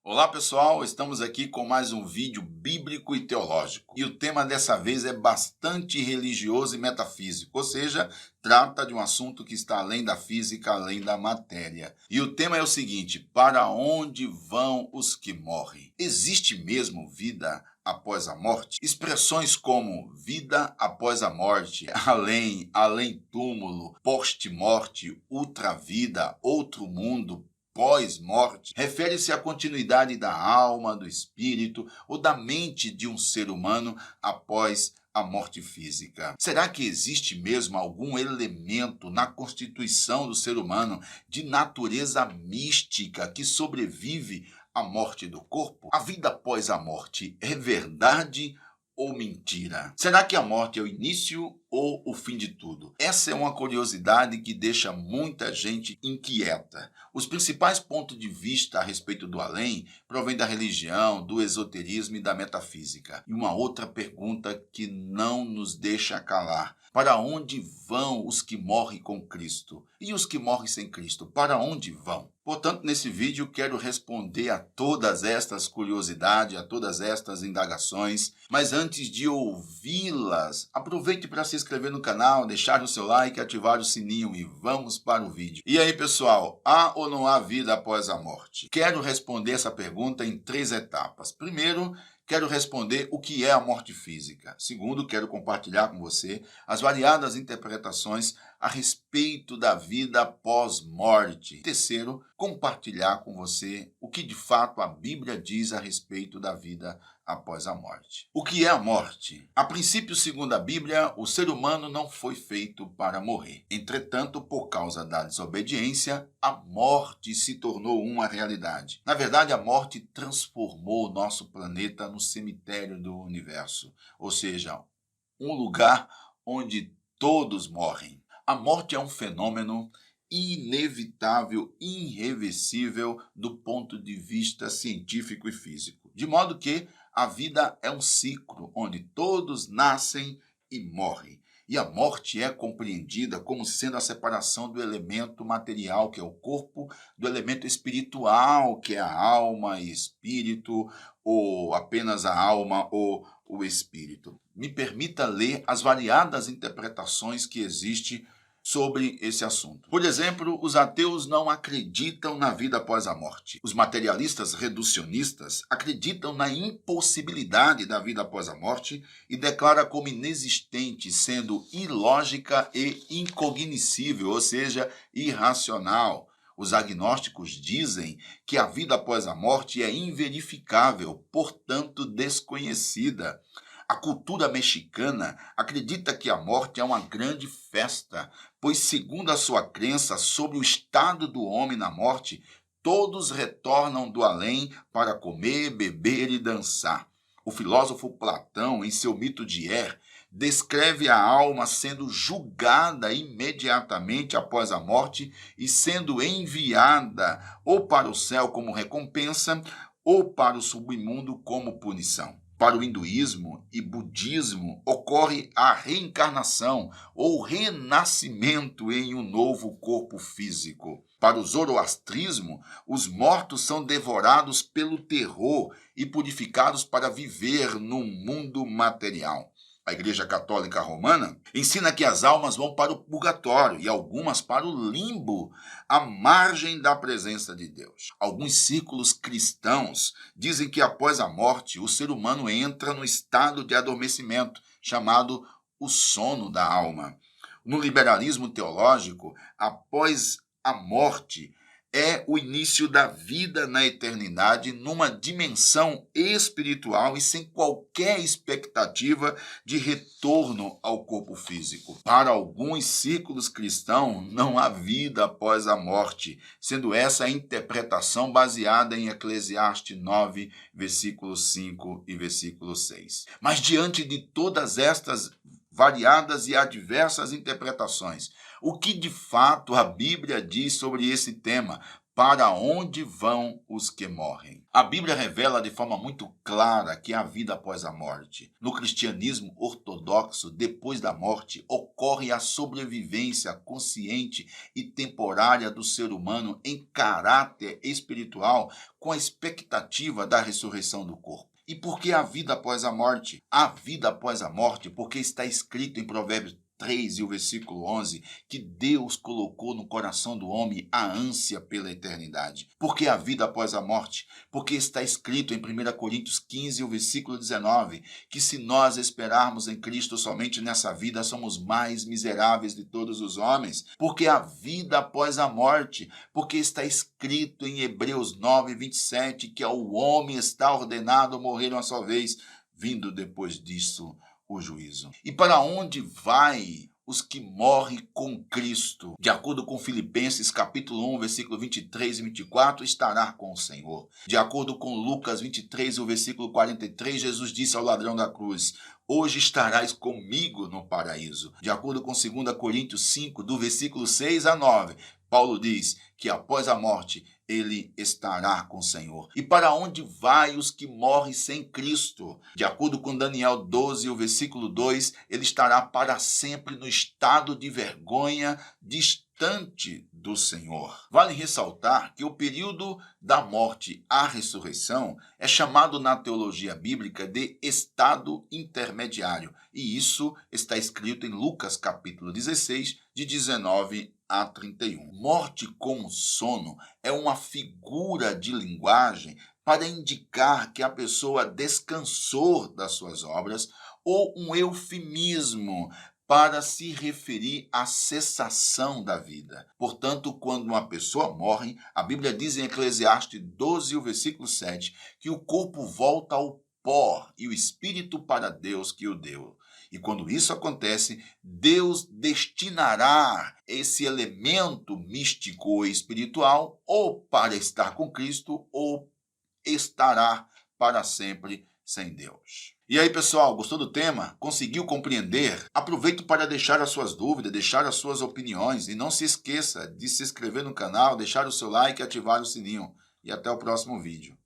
Olá pessoal, estamos aqui com mais um vídeo bíblico e teológico. E o tema dessa vez é bastante religioso e metafísico, ou seja, trata de um assunto que está além da física, além da matéria. E o tema é o seguinte: para onde vão os que morrem? Existe mesmo vida após a morte? Expressões como vida após a morte, além túmulo, post-morte, ultravida, outro mundo, pós-morte, refere-se à continuidade da alma, do espírito ou da mente de um ser humano após a morte física. Será que existe mesmo algum elemento na constituição do ser humano de natureza mística que sobrevive à morte do corpo? A vida após a morte é verdade ou mentira? Será que a morte é o início ou o fim de tudo? Essa é uma curiosidade que deixa muita gente inquieta. Os principais pontos de vista a respeito do além provêm da religião, do esoterismo e da metafísica. E uma outra pergunta que não nos deixa calar: para onde vão os que morrem com Cristo? E os que morrem sem Cristo, para onde vão? Portanto, nesse vídeo quero responder a todas estas curiosidades, a todas estas indagações, mas antes de ouvi-las, aproveite para se inscrever no canal, deixar o seu like, ativar o sininho e vamos para o vídeo. E aí, pessoal, há ou não há vida após a morte? Quero responder essa pergunta em 3 etapas. Primeiro, quero responder o que é a morte física. Segundo, quero compartilhar com você as variadas interpretações a respeito da vida pós-morte. Terceiro, compartilhar com você o que de fato a Bíblia diz a respeito da vida após a morte. O que é a morte? A princípio, segundo a Bíblia, o ser humano não foi feito para morrer. Entretanto, por causa da desobediência, a morte se tornou uma realidade. Na verdade, a morte transformou o nosso planeta no cemitério do universo, ou seja, um lugar onde todos morrem. A morte é um fenômeno inevitável, irreversível do ponto de vista científico e físico. De modo que a vida é um ciclo onde todos nascem e morrem. E a morte é compreendida como sendo a separação do elemento material, que é o corpo, do elemento espiritual, que é a alma e espírito, ou apenas a alma ou o espírito. Me permita ler as variadas interpretações que existem sobre esse assunto. Por exemplo, os ateus não acreditam na vida após a morte. Os materialistas reducionistas acreditam na impossibilidade da vida após a morte e declaram como inexistente, sendo ilógica e incognoscível, ou seja, irracional. Os agnósticos dizem que a vida após a morte é inverificável, portanto desconhecida. A cultura mexicana acredita que a morte é uma grande festa, pois, segundo a sua crença sobre o estado do homem na morte, todos retornam do além para comer, beber e dançar. O filósofo Platão, em seu mito de Er, descreve a alma sendo julgada imediatamente após a morte e sendo enviada ou para o céu como recompensa ou para o submundo como punição. Para o hinduísmo e budismo, ocorre a reencarnação ou renascimento em um novo corpo físico. Para o zoroastrismo, os mortos são devorados pelo terror e purificados para viver no mundo material. A Igreja Católica Romana ensina que as almas vão para o purgatório e algumas para o limbo, à margem da presença de Deus. Alguns círculos cristãos dizem que após a morte, o ser humano entra no estado de adormecimento, chamado o sono da alma. No liberalismo teológico, após a morte, é o início da vida na eternidade, numa dimensão espiritual e sem qualquer expectativa de retorno ao corpo físico. Para alguns círculos cristãos, não há vida após a morte, sendo essa a interpretação baseada em Eclesiastes 9, versículos 5 e versículo 6. Mas diante de todas estas variadas e adversas interpretações, o que de fato a Bíblia diz sobre esse tema? Para onde vão os que morrem? A Bíblia revela de forma muito clara que há vida após a morte. No cristianismo ortodoxo, depois da morte, ocorre a sobrevivência consciente e temporária do ser humano em caráter espiritual, com a expectativa da ressurreição do corpo. E por que a vida após a morte? A vida após a morte, porque está escrito em Provérbios 3 e o versículo 11, que Deus colocou no coração do homem a ânsia pela eternidade. Por que a vida após a morte? Porque está escrito em 1 Coríntios 15, o versículo 19, que se nós esperarmos em Cristo somente nessa vida, somos mais miseráveis de todos os homens. Porque a vida após a morte? Porque está escrito em Hebreus 9, 27, que ao homem está ordenado morrer uma só vez, vindo depois disso o juízo. E para onde vai os que morrem com Cristo? De acordo com Filipenses capítulo 1, versículo 23 e 24, estará com o Senhor. De acordo com Lucas 23, o versículo 43, Jesus disse ao ladrão da cruz: hoje estarás comigo no paraíso. De acordo com 2 Coríntios 5, do versículo 6 a 9, Paulo diz que após a morte ele estará com o Senhor. E para onde vai os que morrem sem Cristo? De acordo com Daniel 12, o versículo 2, ele estará para sempre no estado de vergonha, distante do Senhor. Vale ressaltar que o período da morte à ressurreição é chamado na teologia bíblica de estado intermediário. E isso está escrito em Lucas capítulo 16, de 19 a 31. Morte como sono é uma figura de linguagem para indicar que a pessoa descansou das suas obras, ou um eufemismo para se referir à cessação da vida. Portanto, quando uma pessoa morre, a Bíblia diz em Eclesiastes 12, o versículo 7, que o corpo volta ao pó e o espírito para Deus que o deu. E quando isso acontece, Deus destinará esse elemento místico ou espiritual ou para estar com Cristo ou estará para sempre sem Deus. E aí, pessoal, gostou do tema? Conseguiu compreender? Aproveito para deixar as suas dúvidas, deixar as suas opiniões e não se esqueça de se inscrever no canal, deixar o seu like e ativar o sininho. E até o próximo vídeo.